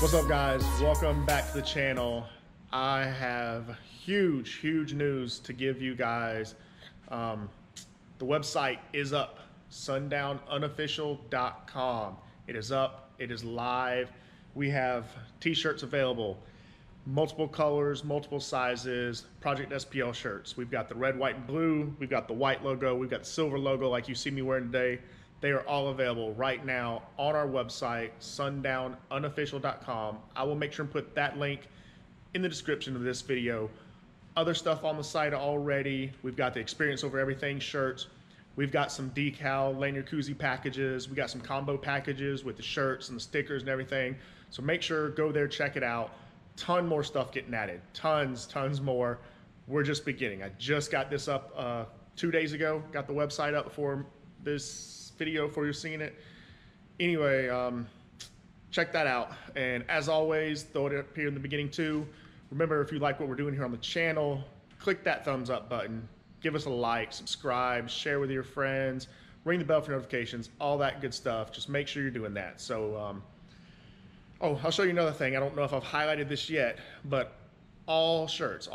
What's up, guys? Welcome back to the channel. I have huge news to give you guys. The website is up, sundownunofficial.com. It is up, it is live. We have t-shirts available, multiple colors, multiple sizes, Project SPL shirts. We've got the red, white, and blue. We've got the white logo. We've got the silver logo like you see me wearing today. They are all available right now on our website, sundownunofficial.com. I will make sure and put that link in the description of this video. Other stuff on the site already. We've got the Experience Over Everything shirts. We've got some decal lanyard koozie packages. We got some combo packages with the shirts and the stickers and everything. So make sure, go there, check it out. Ton more stuff getting added. Tons more. We're just beginning. I just got this up 2 days ago. Got the website up before this video, before you're seeing it. Anyway, check that out. And as always, throw it up here in the beginning too. Remember, if you like what we're doing here on the channel, click that thumbs up button. Give us a like, subscribe, share with your friends, ring the bell for notifications, all that good stuff. Just make sure you're doing that. So, oh, I'll show you another thing. I don't know if I've highlighted this yet, but all shirts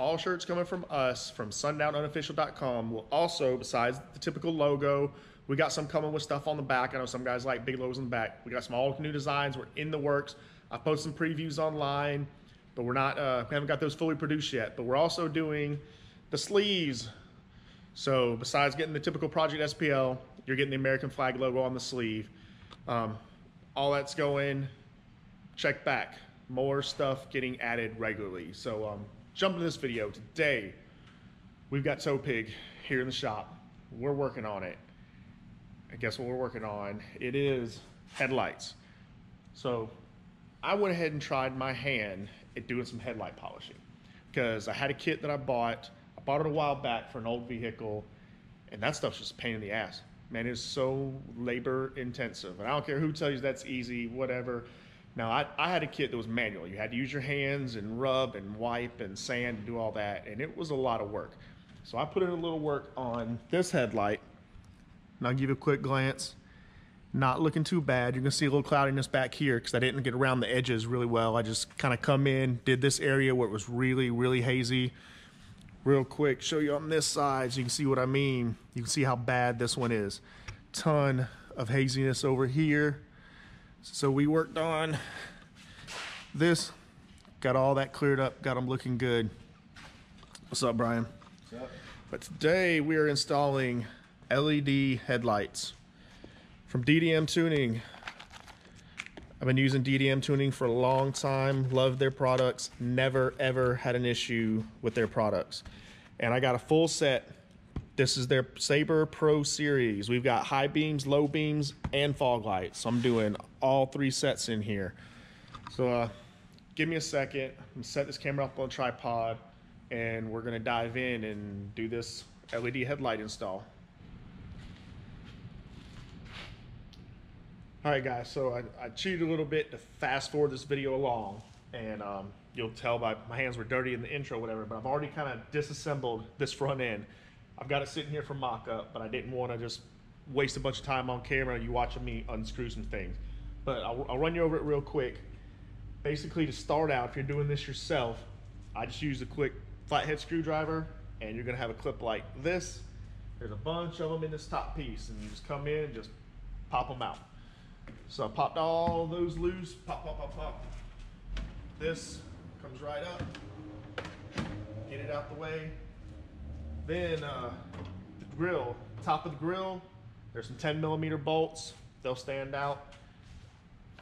coming from us, from sundownunofficial.com, will also, besides the typical logo, we got some coming with stuff on the back. I know some guys like big logos on the back. We got some all new designs. We're in the works. I posted some previews online, but we're not, we haven't got those fully produced yet. But we're also doing the sleeves. So besides getting the typical Project SPL, you're getting the American flag logo on the sleeve. All that's going. Check back. More stuff getting added regularly. So jump into this video. Today, we've got TowPig here in the shop. We're working on it. And guess what we're working on? It is headlights. So I went ahead and tried my hand at doing some headlight polishing because I had a kit that I bought it a while back for an old vehicle, and that stuff's just a pain in the ass. Man, it's so labor intensive. And I don't care who tells you that's easy, whatever. Now, I had a kit that was manual. You had to use your hands and rub and wipe and sand and do all that, and it was a lot of work. So I put in a little work on this headlight, and I'll give you a quick glance. Not looking too bad. You're gonna see a little cloudiness back here because I didn't get around the edges really well. I just kind of come in, did this area where it was really hazy. Real quick, show you on this side so you can see what I mean. You can see how bad this one is. Ton of haziness over here. So we worked on this, got all that cleared up, got them looking good. What's up, Brian? What's up? But today we are installing LED headlights from DDM Tuning. I've been using DDM Tuning for a long time, love their products, never ever had an issue with their products. And I got a full set. This is their Sabre Pro series. We've got high beams, low beams, and fog lights. So I'm doing all 3 sets in here. So give me a second. I'm gonna set this camera up on a tripod, and we're gonna dive in and do this LED headlight install. All right, guys, so I cheated a little bit to fast forward this video along, and you'll tell by my hands were dirty in the intro, whatever, but I've already kind of disassembled this front end. I've got it sitting here for mock-up, but I didn't want to just waste a bunch of time on camera, you watching me unscrew some things. But I'll run you over it real quick. Basically, to start out, if you're doing this yourself, I just use a quick flathead screwdriver, and you're gonna have a clip like this. There's a bunch of them in this top piece, and you just come in and just pop them out. So I popped all those loose, pop. This comes right up, get it out the way. Then the grill, top of the grill, there's some 10mm bolts. They'll stand out.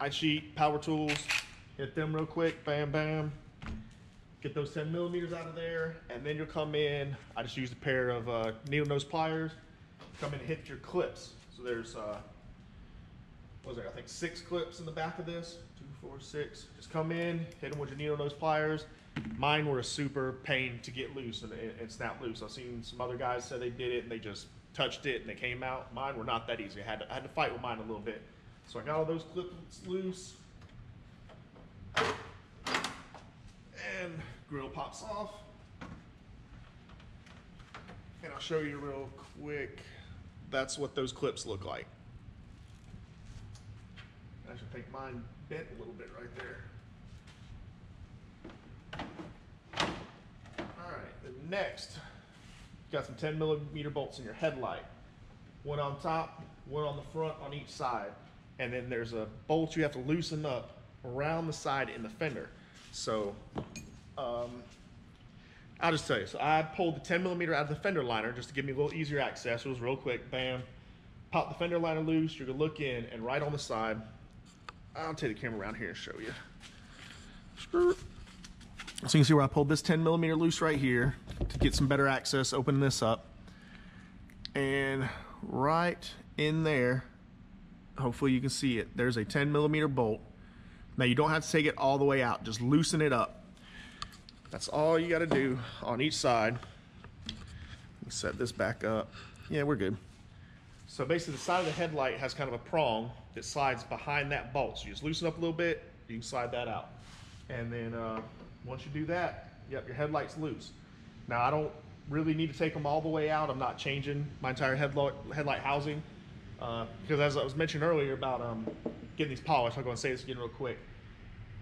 I cheat, power tools, hit them real quick, bam. Get those 10mm out of there, and then you'll come in. I just used a pair of needle nose pliers. Come in and hit your clips. So there's what was there? I think 6 clips in the back of this. 2, 4, 6. Just come in, hit them with your needle nose pliers. Mine were a super pain to get loose and snap loose. I've seen some other guys say they did it and they just touched it and they came out. Mine were not that easy. I had to fight with mine a little bit. So I got all those clips loose. And grill pops off. And I'll show you real quick. That's what those clips look like. I should think mine bent a little bit right there. Next, you got some 10mm bolts in your headlight. One on top, one on the front on each side. And then there's a bolt you have to loosen up around the side in the fender. So, I'll just tell you. So I pulled the 10mm out of the fender liner just to give me a little easier access. It was real quick, bam. Pop the fender liner loose, you're gonna look in, and right on the side, I'll take the camera around here and show you. So you can see where I pulled this 10mm loose right here to get some better access, open this up. And right in there, hopefully you can see it, there's a 10mm bolt. Now you don't have to take it all the way out, just loosen it up. That's all you gotta do on each side. Let's set this back up. Yeah, we're good. So basically the side of the headlight has kind of a prong that slides behind that bolt. So you just loosen up a little bit, you can slide that out. And then once you do that, yep, your headlight's loose. Now I don't really need to take them all the way out. I'm not changing my entire headlight housing. Because as I was mentioning earlier about getting these polished, I'm gonna say this again real quick.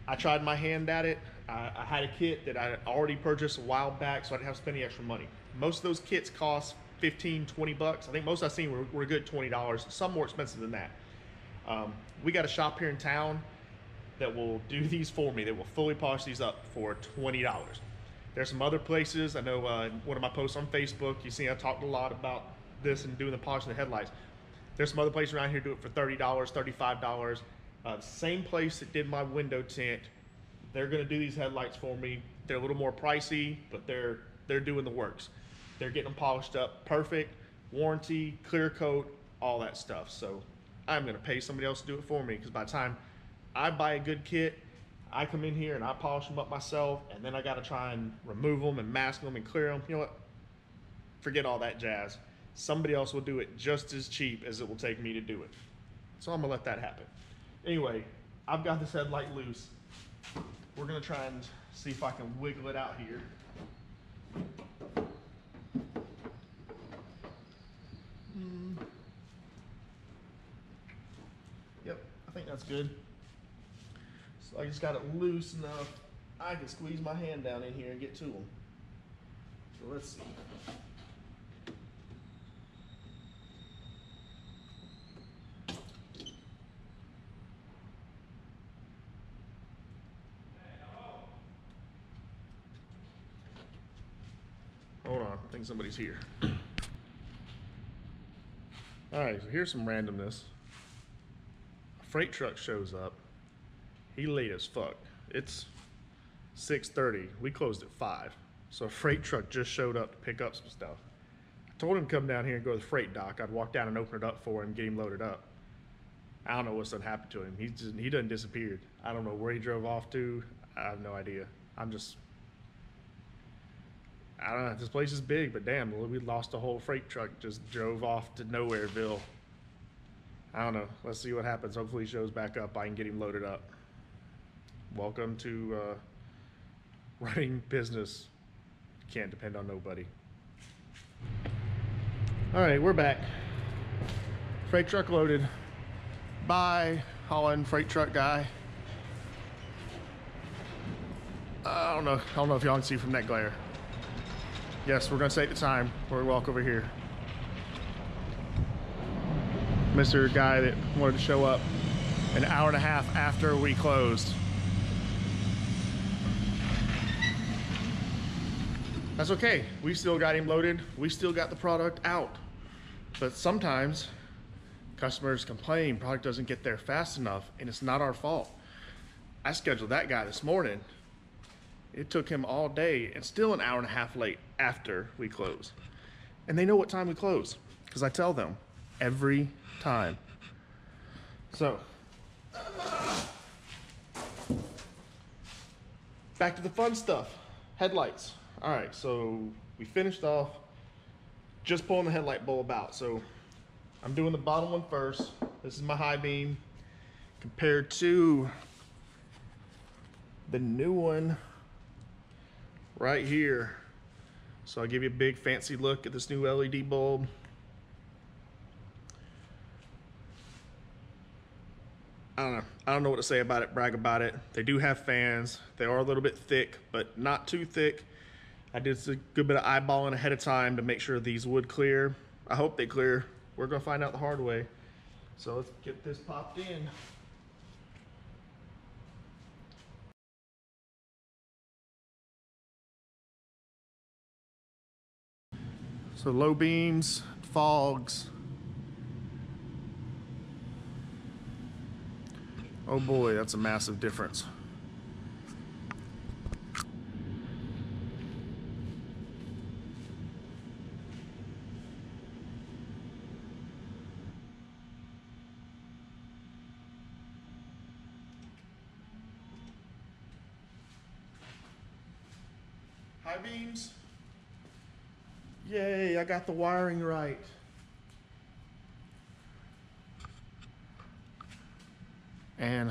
I tried my hand at it. I had a kit that I already purchased a while back, so I didn't have to spend any extra money. Most of those kits cost 15, 20 bucks. I think most I've seen were a good $20, some more expensive than that. We got a shop here in town that will do these for me. They will fully polish these up for $20. There's some other places. I know one of my posts on Facebook, you see I talked a lot about this and doing the polishing of the headlights. There's some other places around here do it for $30, $35. Same place that did my window tint, they're gonna do these headlights for me. They're a little more pricey, but they're doing the works. They're getting them polished up perfect, warranty, clear coat, all that stuff. So I'm gonna pay somebody else to do it for me, because by the time I buy a good kit, I come in here and I polish them up myself, and then I gotta try and remove them and mask them and clear them. You know what? Forget all that jazz. Somebody else will do it just as cheap as it will take me to do it. So I'm gonna let that happen. Anyway, I've got this headlight loose. We're gonna try and see if I can wiggle it out here. Yep, I think that's good. So I just got it loose enough I can squeeze my hand down in here and get to them. So let's see. Hold on, I think somebody's here. All right, so here's some randomness. A freight truck shows up. He late as fuck. It's 6:30. We closed at 5. So a freight truck just showed up to pick up some stuff. I told him to come down here and go to the freight dock. I'd walk down and open it up for him, get him loaded up. I don't know what's done happened to him. He done disappeared. I don't know where he drove off to. I have no idea. I don't know, this place is big, but damn, we lost a whole freight truck, just drove off to Nowhereville. I don't know, let's see what happens. Hopefully he shows back up, I can get him loaded up. Welcome to running business. Can't depend on nobody. All right, we're back. Freight truck loaded. Bye, hauling freight truck guy. I don't know if y'all can see from that glare. Yes, we're gonna take the time. We're gonna walk over here. Mr. Guy that wanted to show up an hour and a half after we closed. That's okay. We still got him loaded. We still got the product out. But sometimes customers complain product doesn't get there fast enough, and it's not our fault. I scheduled that guy this morning. It took him all day and still an hour and a half late after we close. And they know what time we close because I tell them every time. So, back to the fun stuff. Headlights. All right, so we finished off just pulling the headlight bulb out. So I'm doing the bottom one first. This is my high beam compared to the new one right here. So I'll give you a big fancy look at this new LED bulb. I don't know what to say about it, brag about it. They do have fans. They are a little bit thick, but not too thick. I did a good bit of eyeballing ahead of time to make sure these would clear. I hope they clear. We're gonna find out the hard way. So let's get this popped in. So low beams, fogs. Oh boy, that's a massive difference. High beams. Yay, I got the wiring right. And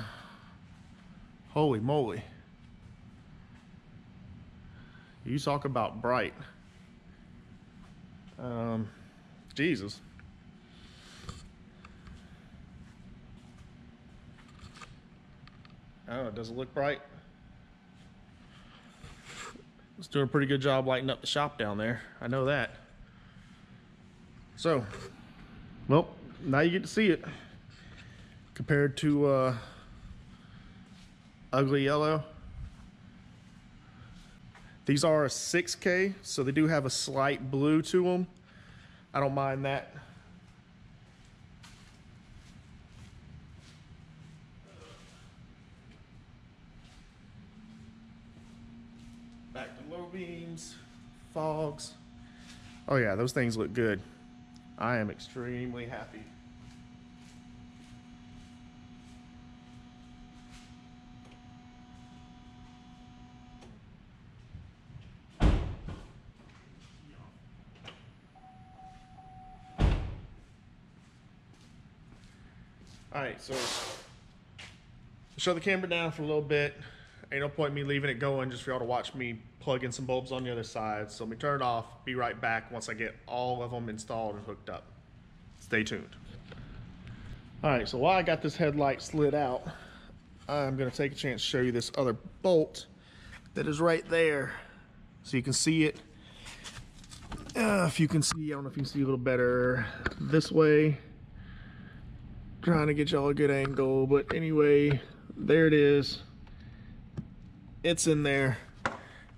holy moly. You talk about bright. Jesus. I don't know, does it look bright? It's doing a pretty good job lighting up the shop down there. I know that. So, well, now you get to see it. Compared to ugly yellow. These are a 6K, so they do have a slight blue to them. I don't mind that. Back to low beams, fogs. Oh yeah, those things look good. I am extremely happy. All right, so shut the camera down for a little bit. Ain't no point in me leaving it going just for y'all to watch me plug in some bulbs on the other side. So let me turn it off, be right back once I get all of them installed and hooked up. Stay tuned. All right, so while I got this headlight slid out, I'm gonna take a chance to show you this other bolt that is right there. So you can see it. If you can see, I don't know if you can see a little better this way. Trying to get y'all a good angle, but anyway, there it is. It's in there.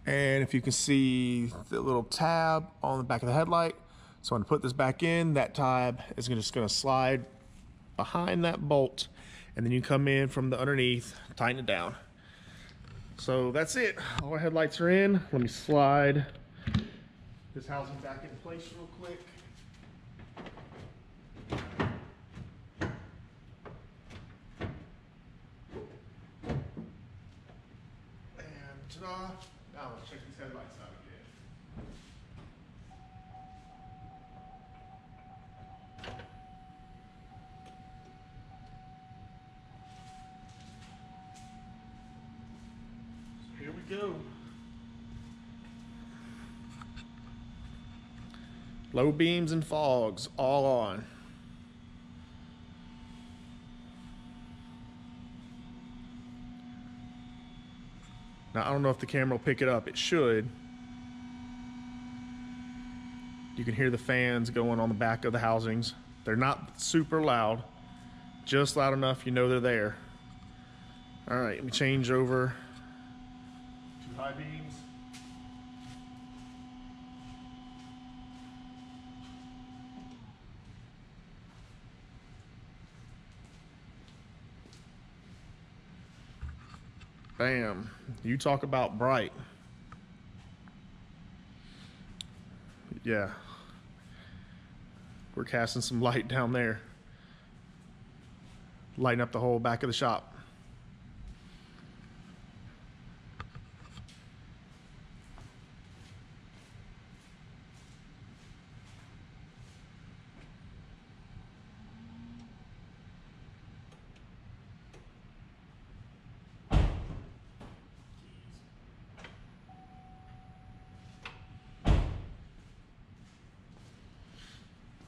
And if you can see the little tab on the back of the headlight, so when I put this back in, that tab is just gonna slide behind that bolt, and then you come in from the underneath, tighten it down. So that's it. All our headlights are in. Let me slide this housing back in place real quick. Ta-da. Now let's check these headlights out again. So here we go. Low beams and fogs all on. Now, I don't know if the camera will pick it up. It should. You can hear the fans going on the back of the housings. They're not super loud, just loud enough you know they're there. All right, let me change over to high beams. Bam. You talk about bright. Yeah. We're casting some light down there. Lighting up the whole back of the shop.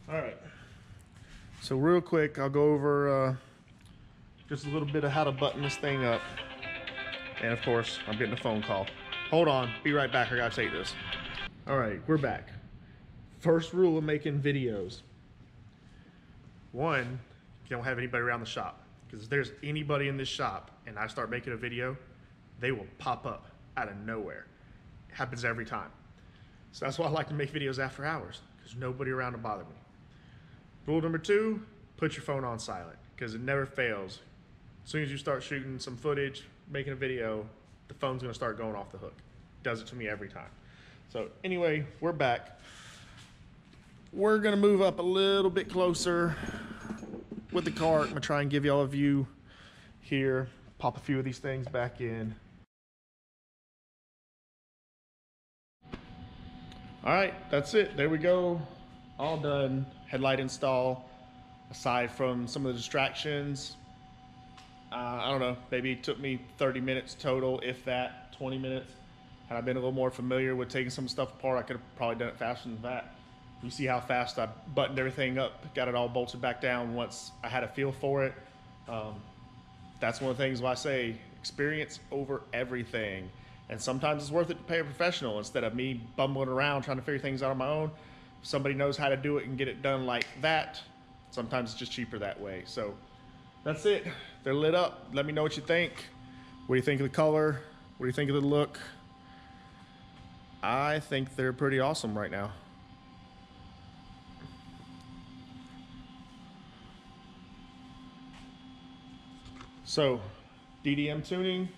All right, so real quick, I'll go over just a little bit of how to button this thing up. And of course, I'm getting a phone call. Hold on, be right back, I gotta take this. All right, we're back. First rule of making videos. One, you don't have anybody around the shop. Because if there's anybody in this shop and I start making a video, they will pop up out of nowhere. It happens every time. So that's why I like to make videos after hours, because nobody around to bother me. Rule number two, put your phone on silent, because it never fails. As soon as you start shooting some footage, making a video, the phone's gonna start going off the hook. Does it to me every time. So anyway, we're back. We're gonna move up a little bit closer with the cart. I'm gonna try and give y'all a view here. Pop a few of these things back in. All right, that's it. There we go. All done. Headlight install. Aside from some of the distractions, I don't know, maybe it took me 30 minutes total, if that, 20 minutes. Had I been a little more familiar with taking some stuff apart, I could have probably done it faster than that. You see how fast I buttoned everything up, got it all bolted back down once I had a feel for it. That's one of the things why I say experience over everything. And sometimes it's worth it to pay a professional instead of me bumbling around trying to figure things out on my own. If somebody knows how to do it and get it done like that, sometimes it's just cheaper that way. So that's it. They're lit up. Let me know what you think. What do you think of the color? What do you think of the look? I think they're pretty awesome right now. So, DDM tuning.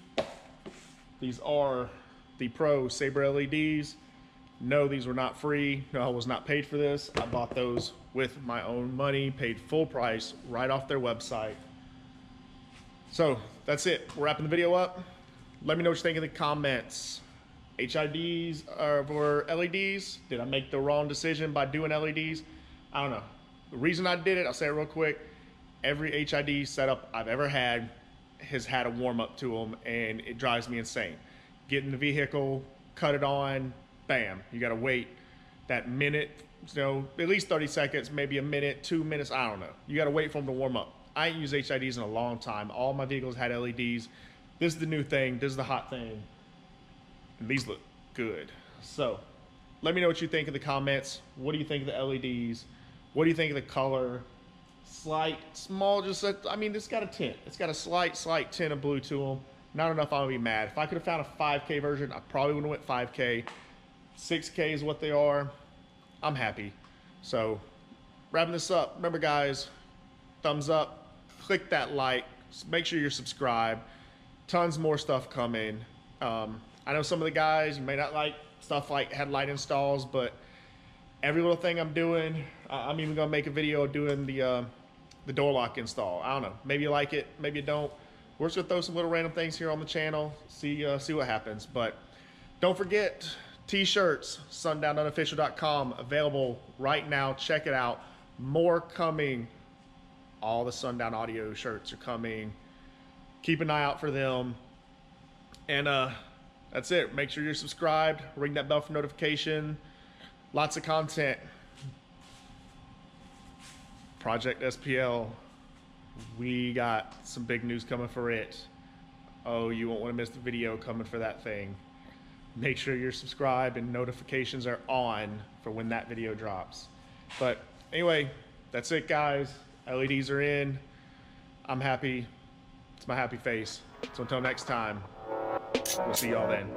These are the Pro Sabre LEDs. No, these were not free. No, I was not paid for this. I bought those with my own money, paid full price right off their website. So, that's it. We're wrapping the video up. Let me know what you think in the comments. HIDs or LEDs? Did I make the wrong decision by doing LEDs? I don't know. The reason I did it, I'll say it real quick. Every HID setup I've ever had has had a warm-up to them, and it drives me insane. Get in the vehicle, cut it on, bam. You gotta wait that minute, you know, at least 30 seconds, maybe a minute, 2 minutes, I don't know. You gotta wait for them to warm up. I ain't used HIDs in a long time. All my vehicles had LEDs. This is the new thing. This is the hot thing. And these look good. So, let me know what you think in the comments. What do you think of the LEDs? What do you think of the color? Slight, small, just I mean, it's got a tint. It's got a slight tint of blue to them. Not enough I would be mad. If I could have found a 5K version, I probably would have went 5K. 6K is what they are. I'm happy. So, wrapping this up. Remember, guys, thumbs up. Click that like. Make sure you're subscribed. Tons more stuff coming. I know some of the guys, you may not like stuff like headlight installs, but every little thing I'm doing, I'm even gonna make a video doing the door lock install. I don't know. Maybe you like it, maybe you don't. We're just gonna throw some little random things here on the channel, see what happens. But don't forget, t-shirts, sundownunofficial.com, available right now. Check it out. More coming. All the Sundown audio shirts are coming. Keep an eye out for them. And that's it. Make sure you're subscribed. Ring that bell for notification. Lots of content. Project SPL. We got some big news coming for it. Oh, you won't want to miss the video coming for that thing. Make sure you're subscribed and notifications are on for when that video drops. But anyway, that's it, guys. LEDs are in. I'm happy. It's my happy face. So until next time, we'll see y'all then.